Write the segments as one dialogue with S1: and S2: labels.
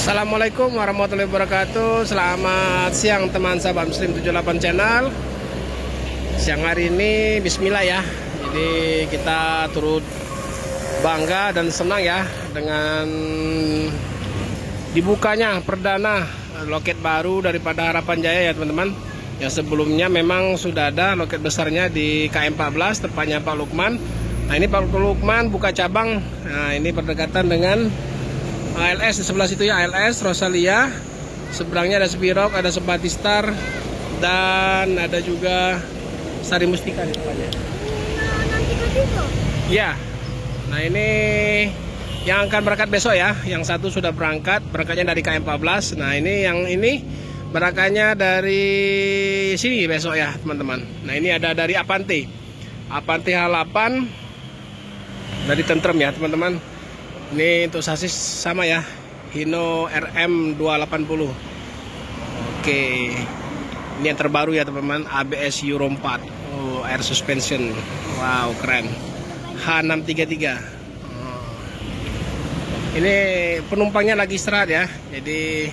S1: Assalamualaikum warahmatullahi wabarakatuh. Selamat siang teman sahabat Muslim 78 channel. Siang hari ini bismillah ya. Jadi kita turut bangga dan senang ya dengan dibukanya perdana loket baru daripada Harapan Jaya ya teman-teman. Yang sebelumnya memang sudah ada loket besarnya di KM14 tepatnya Pak Lukman. Nah ini Pak Lukman buka cabang. Nah ini berdekatan dengan ALS di sebelah situ ya, ALS Rosalia. Seberangnya ada Spirok, ada Sempatistar, dan ada juga Sari Mustika di depannya. Ya. Nah ini yang akan berangkat besok ya. Yang satu sudah berangkatnya dari KM14. Nah ini yang ini berangkatnya dari sini besok ya teman-teman. Nah ini ada dari Apante H8 dari Tentrem ya teman-teman. Ini untuk sasis sama ya, Hino RM 280. Oke, ini yang terbaru ya teman-teman, ABS Euro 4. Oh, air suspension. Wow, keren. H633. Ini penumpangnya lagi istirahat ya, jadi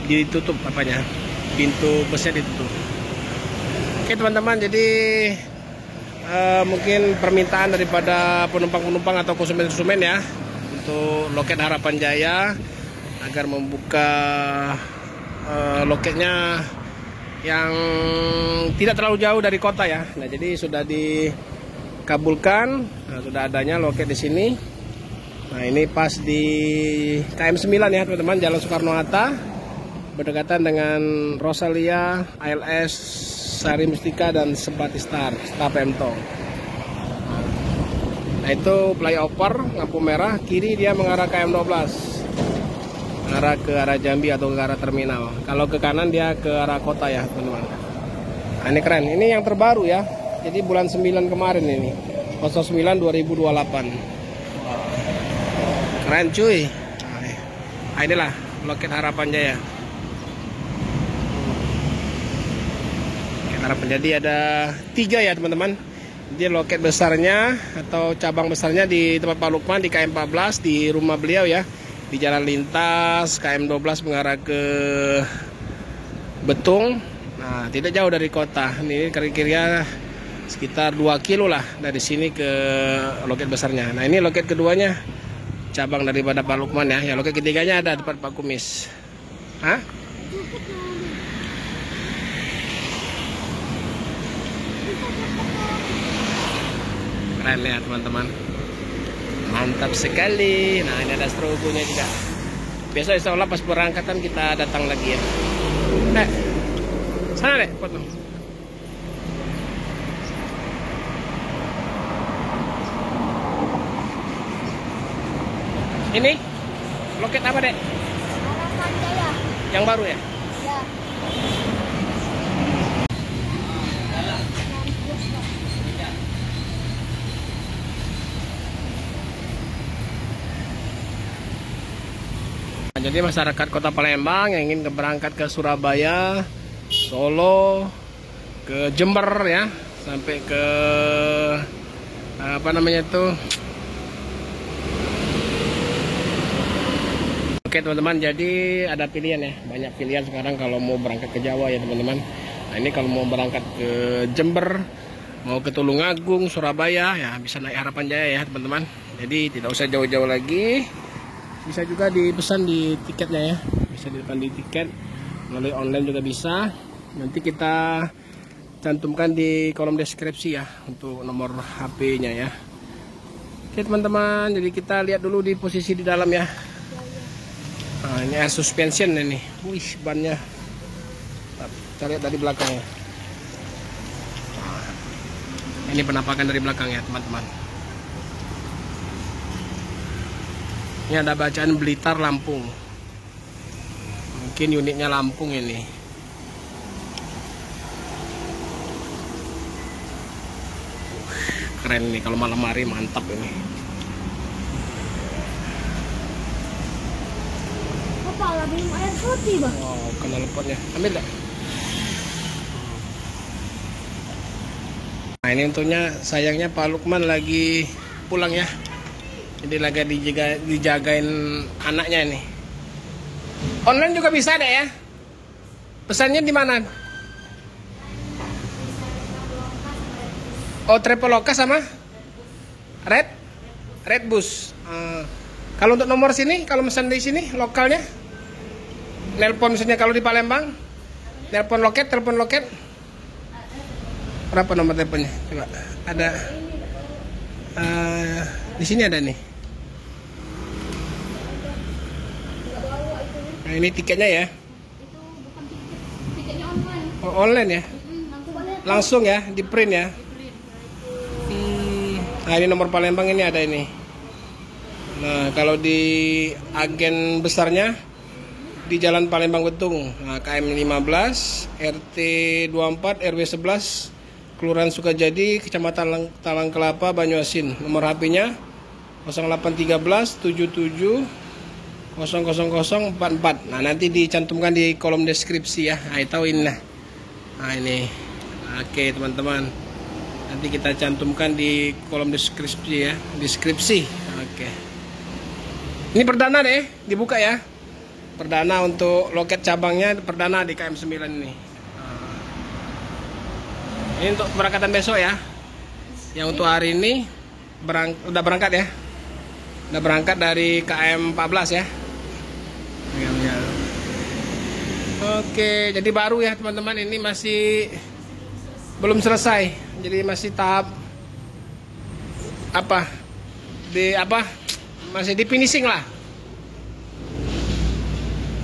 S1: ditutup apanya, pintu busnya ditutup. Oke teman-teman, jadi mungkin permintaan daripada penumpang-penumpang atau konsumen-konsumen ya untuk loket Harapan Jaya agar membuka loketnya yang tidak terlalu jauh dari kota ya. Nah jadi sudah dikabulkan, sudah adanya loket di sini. Nah ini pas di KM9 ya teman-teman, Jalan Soekarno-Hatta, berdekatan dengan Rosalia, ALS, Sari Mustika, dan Sempatistar, Stapemto. Nah itu flyover lampu merah, kiri dia mengarah ke M12, mengarah ke arah Jambi atau ke arah terminal. Kalau ke kanan dia ke arah kota ya teman-teman. Nah ini keren, ini yang terbaru ya. Jadi bulan 9 kemarin ini, 09 2028. Keren cuy. Nah inilah loket Harapan Jaya. Jadi ada 3 ya teman-teman. Jadi loket besarnya atau cabang besarnya di tempat Pak Lukman di KM14 di rumah beliau ya, di Jalan Lintas KM12 mengarah ke Betung. Nah tidak jauh dari kota. Ini kira-kira sekitar 2 kilo lah dari sini ke loket besarnya. Nah ini loket keduanya, cabang daripada Pak Lukman ya. Ya loket ketiganya ada tempat Pak Kumis. Hah? Keren ya teman-teman, mantap sekali. Nah ini ada strobonya juga. Besok insya Allah pas berangkatan kita datang lagi ya. Sana deh potong. Ini loket apa dek?
S2: Harapan Jaya.
S1: Yang baru ya?
S2: Ya.
S1: Jadi masyarakat Kota Palembang yang ingin berangkat ke Surabaya, Solo, ke Jember ya, sampai ke apa namanya itu. Oke teman-teman, jadi ada pilihan ya, banyak pilihan sekarang kalau mau berangkat ke Jawa ya teman-teman. Nah ini kalau mau berangkat ke Jember, mau ke Tulungagung, Surabaya ya bisa naik Harapan Jaya ya teman-teman. Jadi tidak usah jauh-jauh lagi. Bisa juga dipesan di tiketnya ya, bisa dipesan di tiket melalui online juga bisa. Nanti kita cantumkan di kolom deskripsi ya untuk nomor HP-nya ya. Oke teman-teman, jadi kita lihat dulu di posisi di dalam ya. Nah ini air suspension ini, wih bannya. Kita lihat dari belakangnya. Nah, ini penampakan dari belakang ya teman-teman. Ini ada bacaan Blitar Lampung. Mungkin unitnya Lampung ini. Keren nih kalau malam hari, mantap ini.
S2: Apa minum air putih bang?
S1: Wow, kena lepotnya. Ambil deh. Nah ini untungnya sayangnya Pak Lukman lagi pulang ya. Jadi lagi dijagain anaknya ini. Online juga bisa deh ya. Pesannya di mana? Oh, Traveloka sama Red Bus. Kalau untuk nomor sini, kalau pesan di sini lokalnya, nelpon misalnya kalau di Palembang, telepon loket. Berapa nomor teleponnya? Coba. Ada. Di sini ada nih. Nah, ini tiketnya ya.
S2: Itu bukan tiketnya online.
S1: Oh, online ya. Langsung ya, di print ya. Nah, ini nomor Palembang ini ada ini. Nah, kalau di agen besarnya di Jalan Palembang Betung, nah, KM 15, RT 24, RW 11, Kelurahan Sukajadi, Kecamatan Talang Kelapa, Banyuasin. Nomor HP-nya 0813 77 00044. Nah, nanti dicantumkan di kolom deskripsi ya. Nah, tahu ini lah. Nah, ini. Oke, teman-teman. Nanti kita cantumkan di kolom deskripsi ya. Deskripsi. Oke. Ini perdana deh, dibuka ya. Perdana untuk loket cabangnya, perdana di KM 9 ini. Ini untuk keberangkatan besok ya. Yang untuk hari ini udah berangkat ya. Udah berangkat dari KM 14 ya. Oke, jadi baru ya teman-teman, ini masih belum selesai. Jadi masih tahap masih di finishing lah.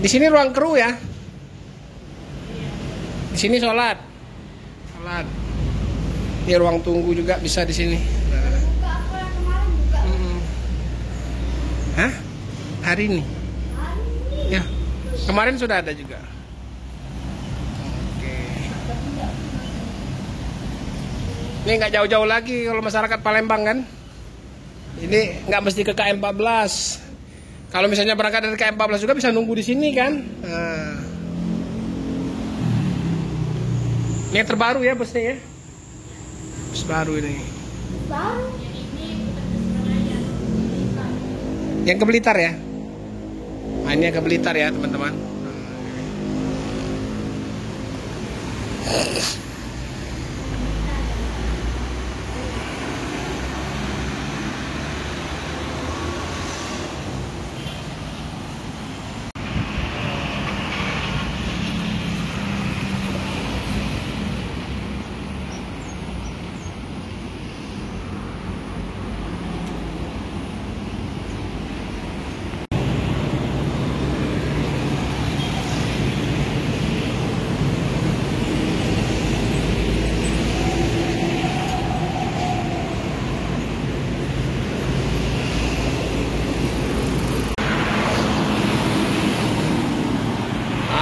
S1: Di sini ruang kru ya. Di sini sholat. Ini ruang tunggu juga bisa di sini. Hah? Hari ini? Ya. Kemarin sudah ada juga. Oke. Ini nggak jauh-jauh lagi kalau masyarakat Palembang kan. Ini nggak mesti ke KM 14. Kalau misalnya berangkat dari KM 14 juga bisa nunggu di sini kan. Nah. Ini yang terbaru ya busnya ya. Bus baru ini.
S2: Baru.
S1: Yang ke Blitar ya. Nah, ini yang ke Blitar ya teman-teman.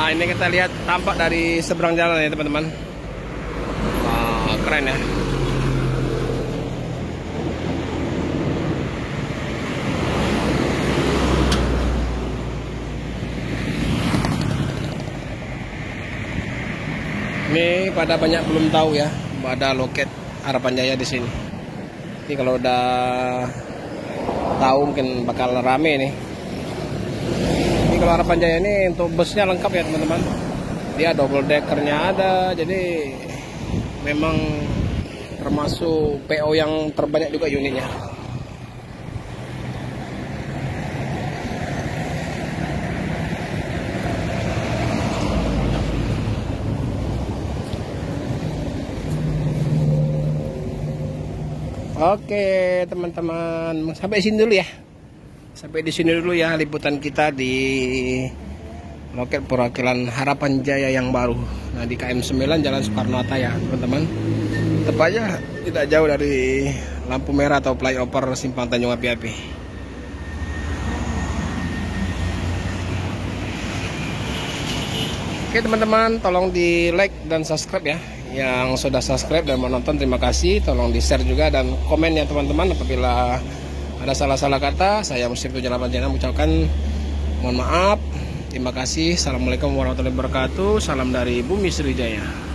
S1: Nah, ini kita lihat tampak dari seberang jalan ya teman-teman. Wah, keren ya. Ini pada banyak belum tahu ya, ada loket Harapan Jaya di sini. Ini kalau udah tahu mungkin bakal rame nih. Kalau Harapan Jaya ini untuk busnya lengkap ya teman-teman. Dia double deckernya ada, jadi memang termasuk PO yang terbanyak juga unitnya. Oke teman-teman, sampai sini dulu ya. Sampai di sini dulu ya liputan kita di loket perwakilan Harapan Jaya yang baru. Nah, di KM 9 Jalan Soekarno-Hatta ya, teman-teman. Tepatnya tidak jauh dari lampu merah atau flyover Simpang Tanjung Api-Api. Oke, teman-teman, tolong di like dan subscribe ya. Yang sudah subscribe dan menonton, terima kasih. Tolong di share juga dan komen ya teman-teman. Apabila ada salah-salah kata, saya Muslim Tujuan Jangan mengucapkan mohon maaf. Terima kasih. Assalamualaikum warahmatullahi wabarakatuh. Salam dari Bumi Sriwijaya.